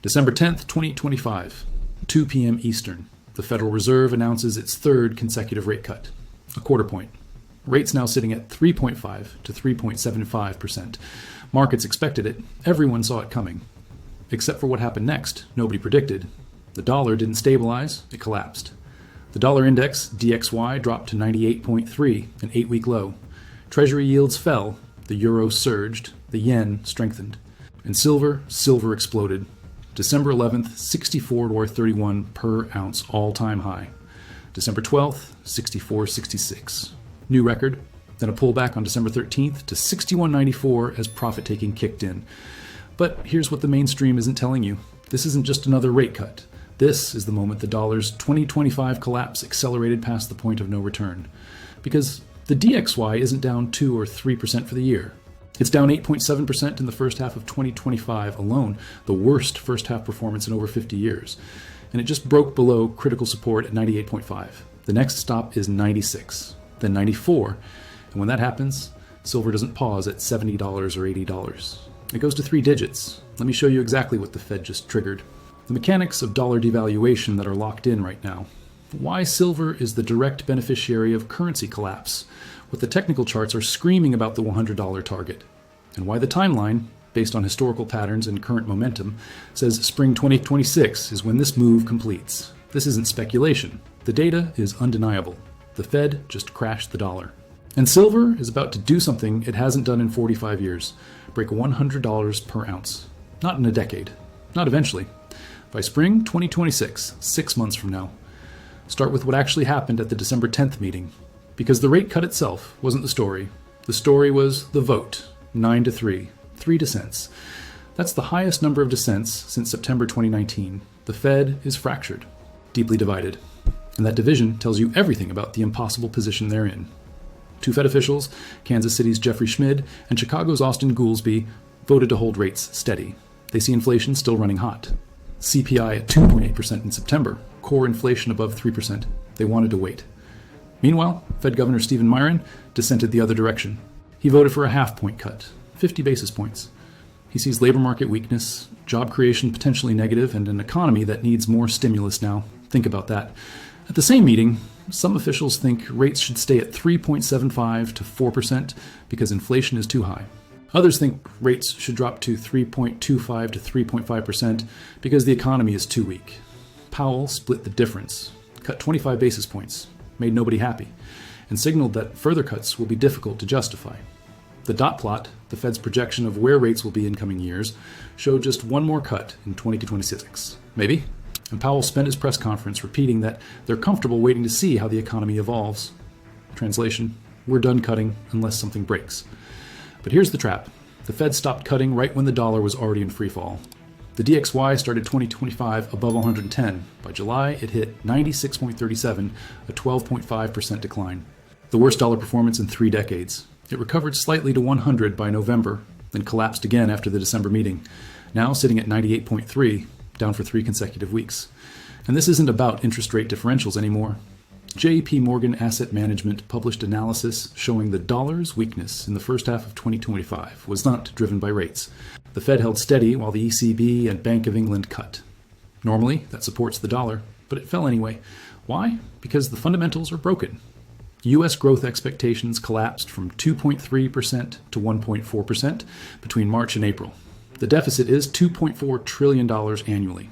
December 10th, 2025, 2 p.m. Eastern. The Federal Reserve announces its third consecutive rate cut, a quarter point. Rates now sitting at 3.5 to 3.75%. Markets expected it. Everyone saw it coming. Except for what happened next, nobody predicted. The dollar didn't stabilize, it collapsed. The dollar index, DXY, dropped to 98.3, an 8-week low. Treasury yields fell, the euro surged, the yen strengthened. And silver exploded. December 11th, $64.31 per ounce, all-time high. December 12th, $64.66. New record. Then a pullback on December 13th to $61.94 as profit-taking kicked in. But here's what the mainstream isn't telling you. This isn't just another rate cut. This is the moment the dollar's 2025 collapse accelerated past the point of no return. Because the DXY isn't down 2 or 3% for the year. It's down 8.7% in the first half of 2025 alone, the worst first half performance in over 50 years. And it just broke below critical support at 98.5. The next stop is 96, then 94. And when that happens, silver doesn't pause at $70 or $80. It goes to 3 digits. Let me show you exactly what the Fed just triggered. The mechanics of dollar devaluation that are locked in right now. Why silver is the direct beneficiary of currency collapse. What the technical charts are screaming about the $100 target, and why the timeline, based on historical patterns and current momentum, says spring 2026 is when this move completes. This isn't speculation. The data is undeniable. The Fed just crashed the dollar. And silver is about to do something it hasn't done in 45 years, break $100 per ounce. Not in a decade. Not eventually. By spring 2026, 6 months from now. Start with what actually happened at the December 10th meeting. Because the rate cut itself wasn't the story. The story was the vote, 9-3, 3 dissents. That's the highest number of dissents since September 2019. The Fed is fractured, deeply divided. And that division tells you everything about the impossible position they're in. 2 Fed officials, Kansas City's Jeffrey Schmid and Chicago's Austin Goolsbee, voted to hold rates steady. They see inflation still running hot. CPI at 2.8% in September, core inflation above 3%. They wanted to wait. Meanwhile, Fed Governor Stephen Miron dissented the other direction. He voted for a half-point cut, 50 basis points. He sees labor market weakness, job creation potentially negative, and an economy that needs more stimulus now. Think about that. At the same meeting, some officials think rates should stay at 3.75 to 4% because inflation is too high. Others think rates should drop to 3.25 to 3.5% because the economy is too weak. Powell split the difference, cut 25 basis points, made nobody happy, and signaled that further cuts will be difficult to justify. The dot plot, the Fed's projection of where rates will be in coming years, showed just one more cut in 2026. Maybe. And Powell spent his press conference repeating that they're comfortable waiting to see how the economy evolves. Translation, we're done cutting unless something breaks. But here's the trap. The Fed stopped cutting right when the dollar was already in free fall. The DXY started 2025 above 110. By July, it hit 96.37, a 12.5% decline. The worst dollar performance in 3 decades. It recovered slightly to 100 by November, then collapsed again after the December meeting. Now sitting at 98.3, down for 3 consecutive weeks. And this isn't about interest rate differentials anymore. J.P. Morgan Asset Management published analysis showing the dollar's weakness in the first half of 2025 was not driven by rates. The Fed held steady while the ECB and Bank of England cut. Normally, that supports the dollar, but it fell anyway. Why? Because the fundamentals are broken. U.S. growth expectations collapsed from 2.3% to 1.4% between March and April. The deficit is $2.4 trillion annually.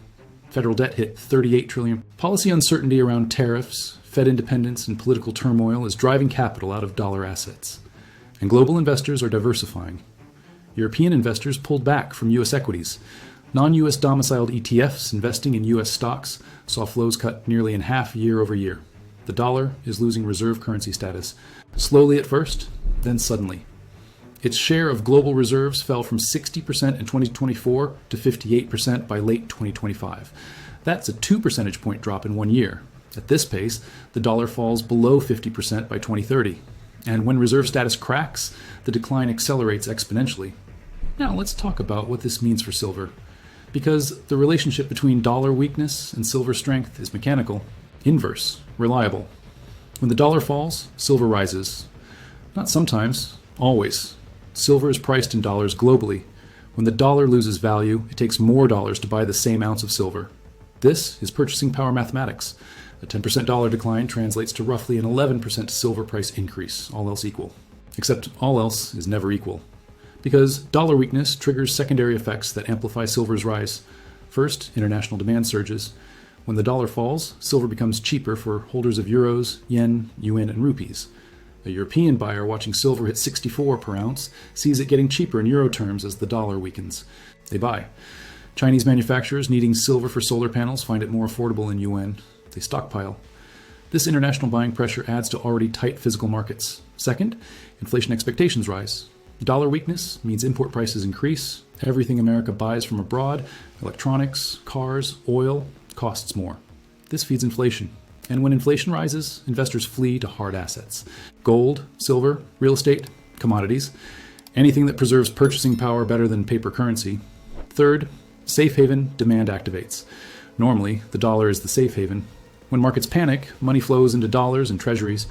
Federal debt hit $38 trillion. Policy uncertainty around tariffs, Fed independence, and political turmoil is driving capital out of dollar assets. And global investors are diversifying. European investors pulled back from U.S. equities. Non-U.S. domiciled ETFs investing in U.S. stocks saw flows cut nearly in half year over year. The dollar is losing reserve currency status, slowly at first, then suddenly. Its share of global reserves fell from 60% in 2024 to 58% by late 2025. That's a 2 percentage point drop in 1 year. At this pace, the dollar falls below 50% by 2030. And when reserve status cracks, the decline accelerates exponentially. Now let's talk about what this means for silver. Because the relationship between dollar weakness and silver strength is mechanical, inverse, reliable. When the dollar falls, silver rises. Not sometimes, always. Silver is priced in dollars globally. When the dollar loses value, it takes more dollars to buy the same ounce of silver. This is purchasing power mathematics. A 10% dollar decline translates to roughly an 11% silver price increase, all else equal. Except all else is never equal. Because dollar weakness triggers secondary effects that amplify silver's rise. First, international demand surges. When the dollar falls, silver becomes cheaper for holders of euros, yen, yuan, and rupees. A European buyer watching silver hit 64 per ounce sees it getting cheaper in euro terms as the dollar weakens. They buy. Chinese manufacturers needing silver for solar panels find it more affordable in yuan. They stockpile. This international buying pressure adds to already tight physical markets. Second, inflation expectations rise. Dollar weakness means import prices increase. Everything America buys from abroad, electronics, cars, oil, costs more. This feeds inflation. And when inflation rises, investors flee to hard assets. Gold, silver, real estate, commodities, anything that preserves purchasing power better than paper currency. Third, safe haven demand activates. Normally, the dollar is the safe haven. When markets panic, money flows into dollars and treasuries.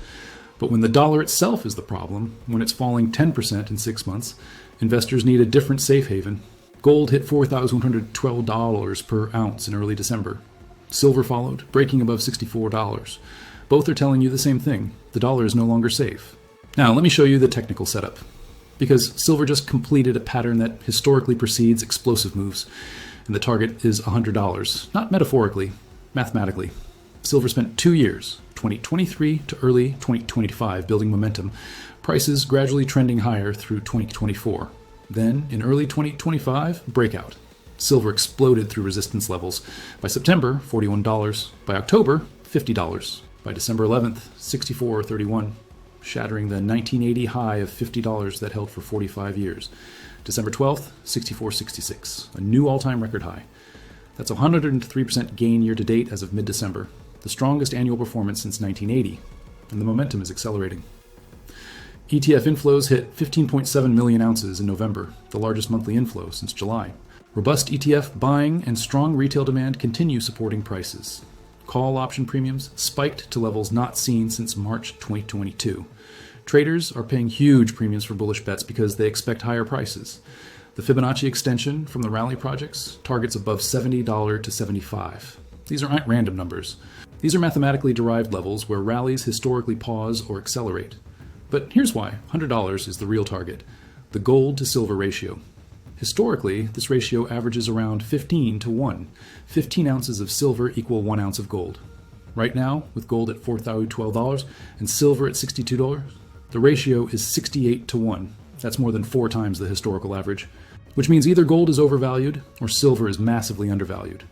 But when the dollar itself is the problem, when it's falling 10% in 6 months, investors need a different safe haven. Gold hit $4,112 per ounce in early December. Silver followed, breaking above $64. Both are telling you the same thing. The dollar is no longer safe. Now, let me show you the technical setup. Because silver just completed a pattern that historically precedes explosive moves, and the target is $100. Not metaphorically, mathematically. Silver spent 2 years, 2023 to early 2025, building momentum, prices gradually trending higher through 2024. Then, in early 2025, breakout. Silver exploded through resistance levels. By September, $41. By October, $50. By December 11th, $64.31, shattering the 1980 high of $50 that held for 45 years. December 12th, $64.66, a new all-time record high. That's a 103% gain year to date as of mid-December, the strongest annual performance since 1980, and the momentum is accelerating. ETF inflows hit 15.7 million ounces in November, the largest monthly inflow since July. Robust ETF buying and strong retail demand continue supporting prices. Call option premiums spiked to levels not seen since March 2022. Traders are paying huge premiums for bullish bets because they expect higher prices. The Fibonacci extension from the rally projects targets above $70 to $75. These aren't random numbers. These are mathematically derived levels where rallies historically pause or accelerate. But here's why $100 is the real target: the gold to silver ratio. Historically, this ratio averages around 15 to 1. 15 ounces of silver equal 1 ounce of gold. Right now, with gold at $4,012 and silver at $62, the ratio is 68 to 1. That's more than 4 times the historical average, which means either gold is overvalued or silver is massively undervalued.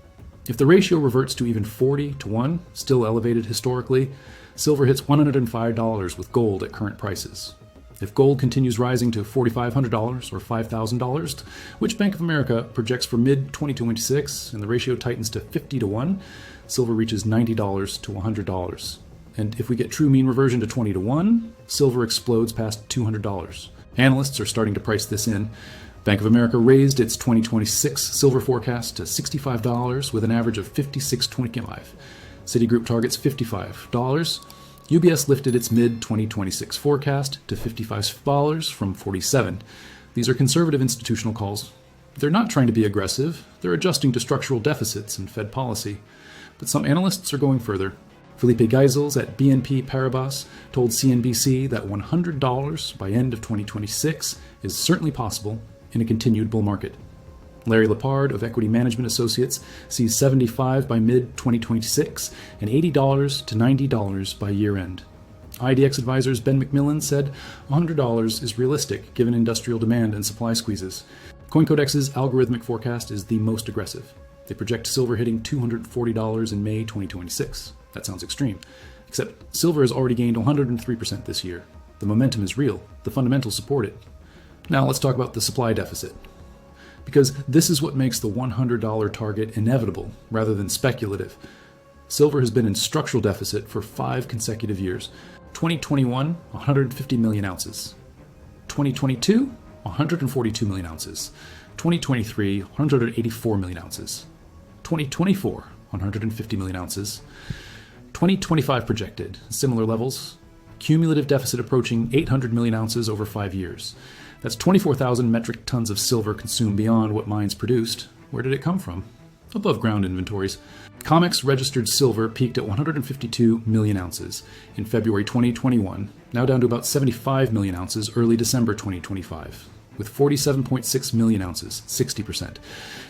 If the ratio reverts to even 40 to 1, still elevated historically, silver hits $105 with gold at current prices. If gold continues rising to $4,500 or $5,000, which Bank of America projects for mid-2026, and the ratio tightens to 50 to 1, silver reaches $90 to $100. And if we get true mean reversion to 20 to 1, silver explodes past $200. Analysts are starting to price this in. Bank of America raised its 2026 silver forecast to $65 with an average of $56.25. Citigroup targets $55. UBS lifted its mid-2026 forecast to $55 from $47. These are conservative institutional calls. They're not trying to be aggressive. They're adjusting to structural deficits in Fed policy. But some analysts are going further. Felipe Geisels at BNP Paribas told CNBC that $100 by end of 2026 is certainly possible in a continued bull market. Larry Lepard of Equity Management Associates sees $75 by mid-2026 and $80 to $90 by year-end. IDX Advisors Ben McMillan said $100 is realistic given industrial demand and supply squeezes. CoinCodex's algorithmic forecast is the most aggressive. They project silver hitting $240 in May 2026. That sounds extreme. Except silver has already gained 103% this year. The momentum is real. The fundamentals support it. Now let's talk about the supply deficit. Because this is what makes the $100 target inevitable rather than speculative. Silver has been in structural deficit for 5 consecutive years. 2021, 150 million ounces. 2022, 142 million ounces. 2023, 184 million ounces. 2024, 150 million ounces. 2025 projected, similar levels. Cumulative deficit approaching 800 million ounces over 5 years. That's 24,000 metric tons of silver consumed beyond what mines produced. Where did it come from? Above ground inventories. COMEX registered silver peaked at 152 million ounces in February 2021, now down to about 75 million ounces early December 2025, with 47.6 million ounces, 60%,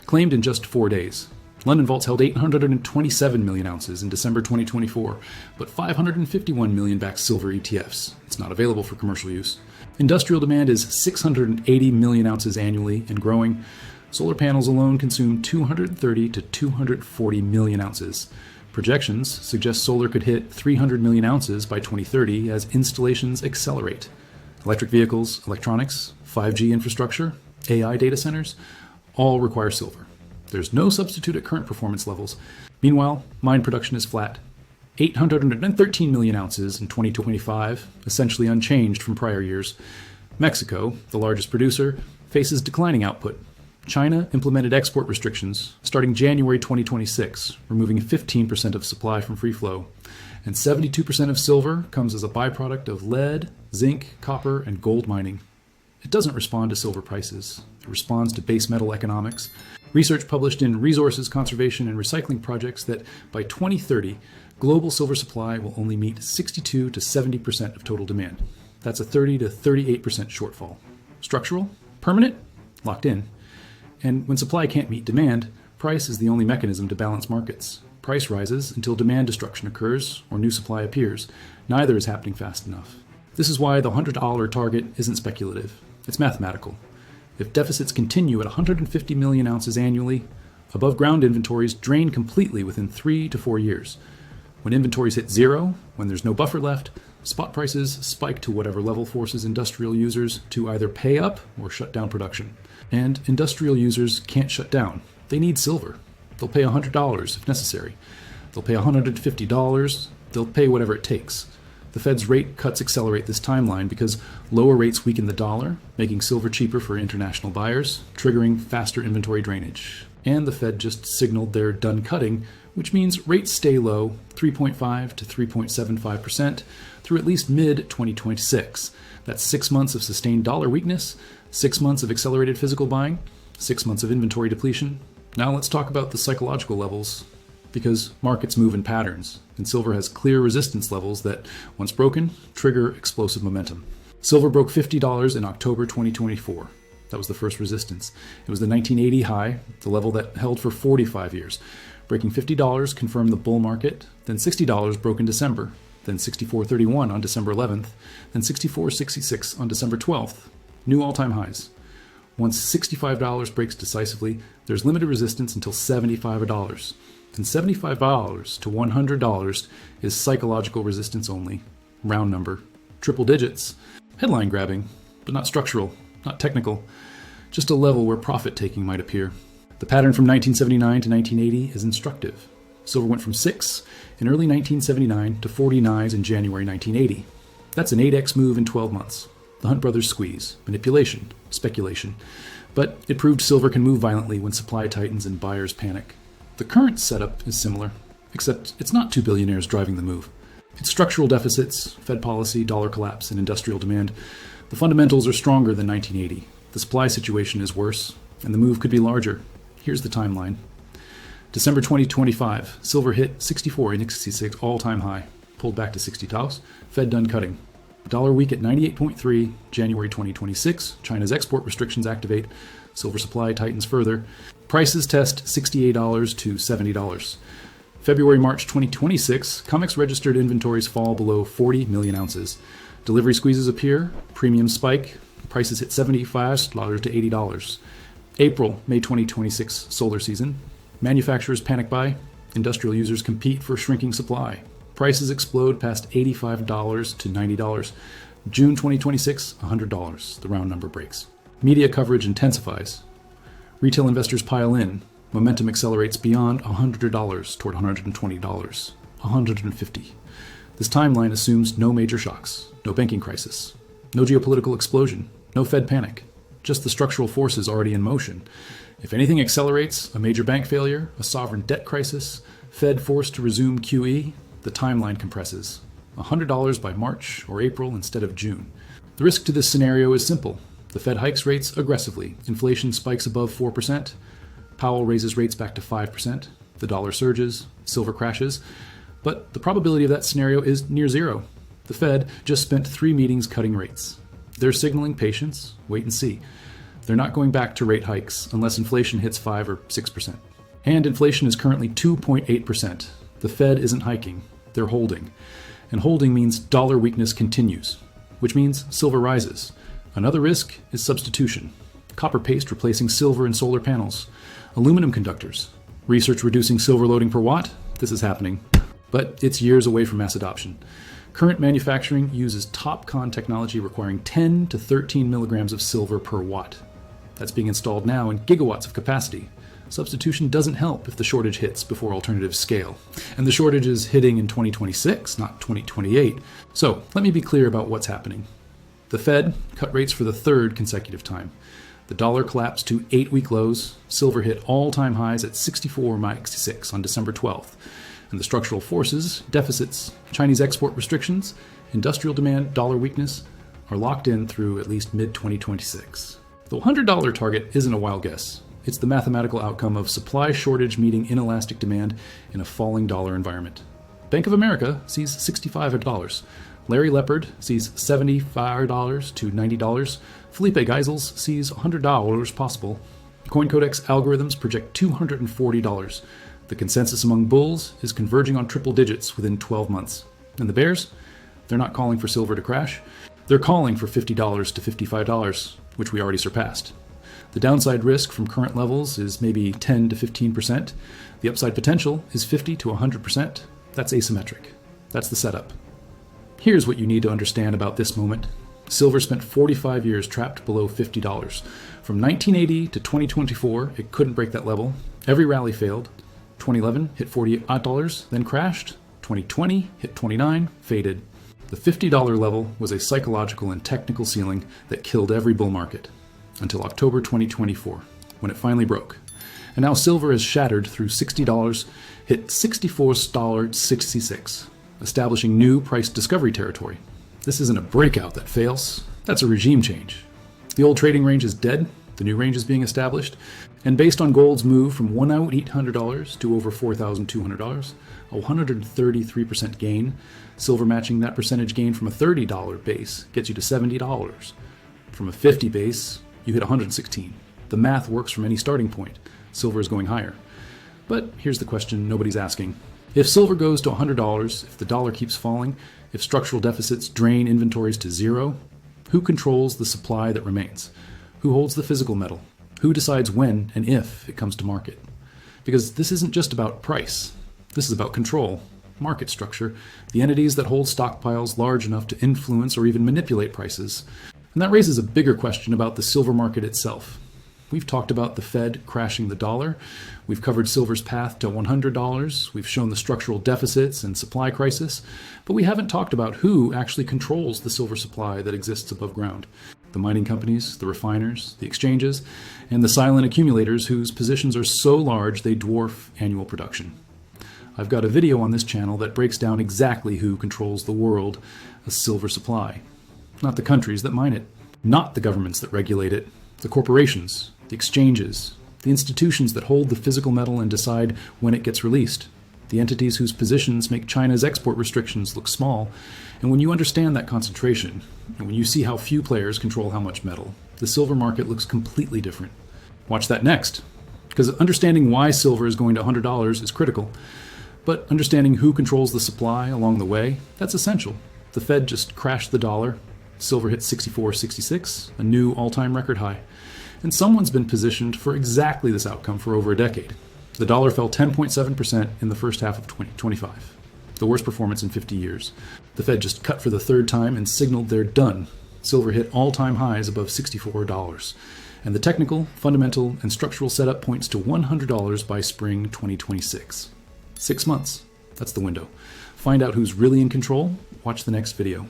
claimed in just 4 days. London vaults held 827 million ounces in December 2024, but 551 million backed silver ETFs. It's not available for commercial use. Industrial demand is 680 million ounces annually and growing. Solar panels alone consume 230 to 240 million ounces. Projections suggest solar could hit 300 million ounces by 2030 as installations accelerate. Electric vehicles, electronics, 5G infrastructure, AI data centers, all require silver. There's no substitute at current performance levels. Meanwhile, mine production is flat. 813 million ounces in 2025, essentially unchanged from prior years. Mexico, the largest producer, faces declining output. China implemented export restrictions starting January 2026, removing 15% of supply from free flow. And 72% of silver comes as a byproduct of lead, zinc, copper, and gold mining. It doesn't respond to silver prices. It responds to base metal economics. Research published in Resources Conservation and Recycling Projects that by 2030, global silver supply will only meet 62 to 70% of total demand. That's a 30 to 38% shortfall. Structural? Permanent? Locked in. And when supply can't meet demand, price is the only mechanism to balance markets. Price rises until demand destruction occurs or new supply appears. Neither is happening fast enough. This is why the $100 target isn't speculative. It's mathematical. If deficits continue at 150 million ounces annually, above ground inventories drain completely within 3 to 4 years. When inventories hit zero, when there's no buffer left, spot prices spike to whatever level forces industrial users to either pay up or shut down production. And industrial users can't shut down. They need silver. They'll pay $100 if necessary. They'll pay $150. They'll pay whatever it takes. The Fed's rate cuts accelerate this timeline because lower rates weaken the dollar, making silver cheaper for international buyers, triggering faster inventory drainage. And the Fed just signaled they're done cutting, which means rates stay low, 3.5 to 3.75%, through at least mid-2026. That's 6 months of sustained dollar weakness, 6 months of accelerated physical buying, 6 months of inventory depletion. Now let's talk about the psychological levels, because markets move in patterns, and silver has clear resistance levels that, once broken, trigger explosive momentum. Silver broke $50 in October 2024. That was the first resistance. It was the 1980 high, the level that held for 45 years. Breaking $50 confirmed the bull market, then $60 broke in December, then $64.31 on December 11th, then $64.66 on December 12th. New all-time highs. Once $65 breaks decisively, there's limited resistance until $75. And $75 to $100 is psychological resistance only. Round number. Triple digits. Headline grabbing, but not structural, not technical. Just a level where profit-taking might appear. The pattern from 1979 to 1980 is instructive. Silver went from 6 in early 1979 to 49s in January 1980. That's an 8x move in 12 months. The Hunt brothers squeeze. Manipulation. Speculation. But it proved silver can move violently when supply tightens and buyers panic. The current setup is similar, except it's not two billionaires driving the move. It's structural deficits, Fed policy, dollar collapse, and industrial demand. The fundamentals are stronger than 1980. The supply situation is worse, and the move could be larger. Here's the timeline. December 2025, silver hit 64 in 66 all-time high, pulled back to $60. Fed done cutting. Dollar weak at 98.3, January 2026, China's export restrictions activate, silver supply tightens further. Prices test $68 to $70. February-March 2026, COMEX registered inventories fall below 40 million ounces. Delivery squeezes appear, premiums spike, prices hit $75 to $80. April-May 2026 solar season, manufacturers panic buy, industrial users compete for shrinking supply. Prices explode past $85 to $90. June 2026, $100. The round number breaks. Media coverage intensifies. Retail investors pile in. Momentum accelerates beyond $100 toward $120, $150. This timeline assumes no major shocks, no banking crisis, no geopolitical explosion, no Fed panic, just the structural forces already in motion. If anything accelerates, a major bank failure, a sovereign debt crisis, Fed forced to resume QE, the timeline compresses. $100 by March or April instead of June. The risk to this scenario is simple. The Fed hikes rates aggressively. Inflation spikes above 4%. Powell raises rates back to 5%. The dollar surges. Silver crashes. But the probability of that scenario is near zero. The Fed just spent 3 meetings cutting rates. They're signaling patience, wait and see. They're not going back to rate hikes unless inflation hits 5 or 6%. And inflation is currently 2.8%. The Fed isn't hiking, they're holding. And holding means dollar weakness continues, which means silver rises. Another risk is substitution. Copper paste replacing silver in solar panels. Aluminum conductors. Research reducing silver loading per watt? This is happening. But it's years away from mass adoption. Current manufacturing uses TOPCon technology requiring 10 to 13 milligrams of silver per watt. That's being installed now in gigawatts of capacity. Substitution doesn't help if the shortage hits before alternatives scale. And the shortage is hitting in 2026, not 2028. So let me be clear about what's happening. The Fed cut rates for the 3rd consecutive time. The dollar collapsed to 8-week lows. Silver hit all-time highs at 64.66 on December 12th. And the structural forces, deficits, Chinese export restrictions, industrial demand, dollar weakness are locked in through at least mid-2026. The $100 target isn't a wild guess. It's the mathematical outcome of supply shortage meeting inelastic demand in a falling dollar environment. Bank of America sees $65. Larry Lepard sees $75 to $90. Felipe Geisels sees $100 possible. CoinCodex algorithms project $240. The consensus among bulls is converging on triple digits within 12 months. And the bears? They're not calling for silver to crash. They're calling for $50 to $55, which we already surpassed. The downside risk from current levels is maybe 10 to 15%. The upside potential is 50 to 100%. That's asymmetric. That's the setup. Here's what you need to understand about this moment. Silver spent 45 years trapped below $50. From 1980 to 2024, it couldn't break that level. Every rally failed. 2011 hit $48, then crashed. 2020 hit 29, faded. The $50 level was a psychological and technical ceiling that killed every bull market until October 2024, when it finally broke. And now silver has shattered through $60, hit $64.66, establishing new price discovery territory. This isn't a breakout that fails, that's a regime change. The old trading range is dead, the new range is being established, and based on gold's move from $1,800 to over $4,200, a 133% gain, silver matching that percentage gain from a $30 base gets you to $70. From a 50 base, you hit 116. The math works from any starting point. Silver is going higher. But here's the question nobody's asking. If silver goes to $100, if the dollar keeps falling, if structural deficits drain inventories to zero, who controls the supply that remains? Who holds the physical metal? Who decides when and if it comes to market? Because this isn't just about price. This is about control, market structure, the entities that hold stockpiles large enough to influence or even manipulate prices. And that raises a bigger question about the silver market itself. We've talked about the Fed crashing the dollar. We've covered silver's path to $100. We've shown the structural deficits and supply crisis. But we haven't talked about who actually controls the silver supply that exists above ground. The mining companies, the refiners, the exchanges, and the silent accumulators whose positions are so large they dwarf annual production. I've got a video on this channel that breaks down exactly who controls the world, a silver supply. Not the countries that mine it, not the governments that regulate it, the corporations, the exchanges, the institutions that hold the physical metal and decide when it gets released, the entities whose positions make China's export restrictions look small. And when you understand that concentration, and when you see how few players control how much metal, the silver market looks completely different. Watch that next, because understanding why silver is going to $100 is critical, but understanding who controls the supply along the way, that's essential. The Fed just crashed the dollar. Silver hit 64.66, a new all-time record high. And someone's been positioned for exactly this outcome for over a decade. The dollar fell 10.7% in the first half of 2025, the worst performance in 50 years. The Fed just cut for the 3rd time and signaled they're done. Silver hit all-time highs above $64. And the technical, fundamental, and structural setup points to $100 by spring 2026. 6 months. That's the window. Find out who's really in control. Watch the next video.